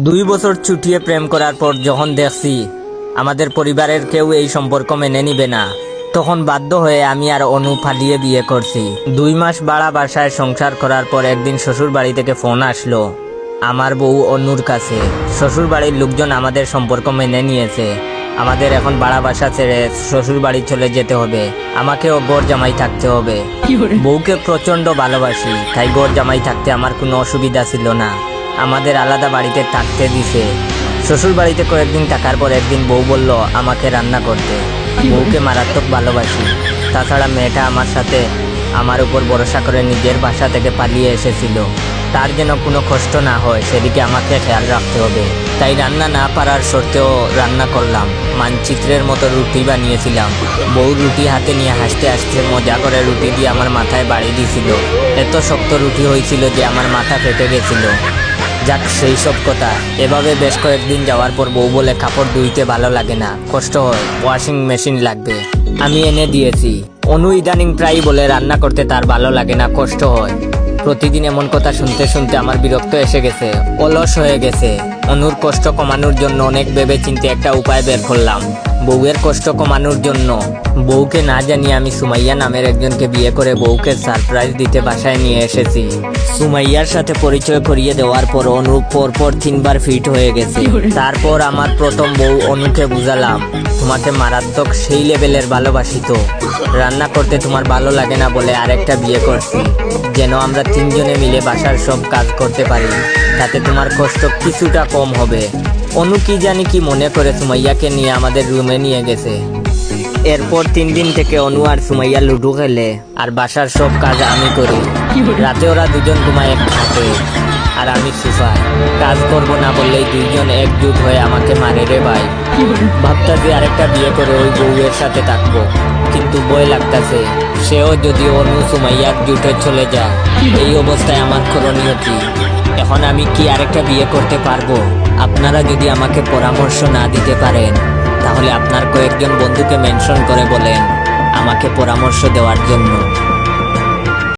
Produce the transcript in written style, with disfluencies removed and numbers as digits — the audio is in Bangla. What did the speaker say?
2 বছর ছুটিয়ে প্রেম করার পর যখন দেখছি আমাদের পরিবারের কেউ এই সম্পর্ক মেনে নিবে না, তখন বাধ্য হয়ে আমি আর অনু পালিয়ে বিয়ে করছি। 2 মাস ভাড়া বাসায় সংসার করার পর একদিন শ্বশুর বাড়ি থেকে ফোন আসলো আমার বউ অনুর কাছে। শ্বশুর বাড়ির লোকজন আমাদের সম্পর্ক মেনে নিয়েছে, আমাদের এখন ভাড়া বাসা ছেড়ে শ্বশুর বাড়ি চলে যেতে হবে, আমাকেও গড় জামাই থাকতে হবে। বউকে প্রচন্ড ভালোবাসি, তাই গড় জামাই থাকতে আমার কোনো অসুবিধা ছিল না। আমাদের আলাদা বাড়িতে থাকতে দিছে। শ্বশুর বাড়িতে কয়েকদিন থাকার পর একদিন বউ বলল আমাকে রান্না করতে। বউকে মারাত্মক ভালোবাসি, তাছাড়া মেয়েটা আমার সাথে আমার উপর ভরসা করে নিজের বাসা থেকে পালিয়ে এসেছিল, তার যেন কোনো কষ্ট না হয় সেদিকে আমাকে খেয়াল রাখতে হবে। তাই রান্না না পারার সত্ত্বেও রান্না করলাম, মানচিত্রের মতো রুটি বানিয়েছিলাম। বউ রুটি হাতে নিয়ে হাসতে হাসতে মজা করে রুটি দিয়ে আমার মাথায় বাড়ি দিয়েছিল। এত শক্ত রুটি হয়েছিল যে আমার মাথা ফেটে গেছিল। যাক, সেই সব কথা। এভাবে বেশ কয়েকদিন যাওয়ার পর বউ বলে কাপড় ধুইতে ভালো লাগে না, কষ্ট হয়, ওয়াশিং মেশিন লাগবে। আমি এনে দিয়েছি। অনু ইদানিং প্রায় বলে রান্না করতে তার ভালো লাগে না, কষ্ট হয়। প্রতিদিন এমন কথা শুনতে শুনতে আমার বিরক্ত এসে গেছে, অলস হয়ে গেছে। অনুর কষ্ট কমানোর জন্য অনেক ভেবে চিন্তে একটা উপায় বের করলাম। বউয়ের কষ্ট কমানোর জন্য বউকে না জানিয়ে আমি সুমাইয়া নামের একজনকে বিয়ে করে বউকে সারপ্রাইজ দিতে বাসায় নিয়ে এসেছি। সুমাইয়ার সাথে পরিচয় করিয়ে দেওয়ার পর অনু পরপর 3 বার ফিট হয়ে গেছে। তারপর আমার প্রথম বউ অনুকে বুঝালাম, তোমাকে মারাত্মক সেই লেভেলের ভালোবাসি তো রান্না করতে তোমার ভালো লাগে না বলে আরেকটা বিয়ে করছি, যেন আমরা 3 জনে মিলে বাসার সব কাজ করতে পারি, তাতে তোমার কষ্ট কিছুটা কম হবে। অনু কি জানি কি মনে করে সুমাইয়াকে নিয়ে আমাদের রুমে নিয়ে গেছে। এরপর 3 দিন থেকে অনু আর সুমাইয়া লুডো খেলে আর বাসার সব কাজ আমি করি। রাতে ওরা দুজন ঘুমায় এক খাটে আর আমি সোফায়। কাজ করব না বললেই 2 জন একজুট হয়ে আমাকে মারে রে ভাই। ভাবতাছি আরেকটা বিয়ে করে ওই বউয়ের সাথে থাকবো, কিন্তু ভয় লাগতাছে সেও যদি অনু সুমাইয়ার জুটে চলে যায়। এই অবস্থায় আমার করণীয় কি? এখন আমি কি আরেকটা বিয়ে করতে পারবো? আপনারা যদি আমাকে পরামর্শ না দিতে পারেন তাহলে আপনার কয়েকজন বন্ধুকে মেনশন করে বলেন আমাকে পরামর্শ দেওয়ার জন্য।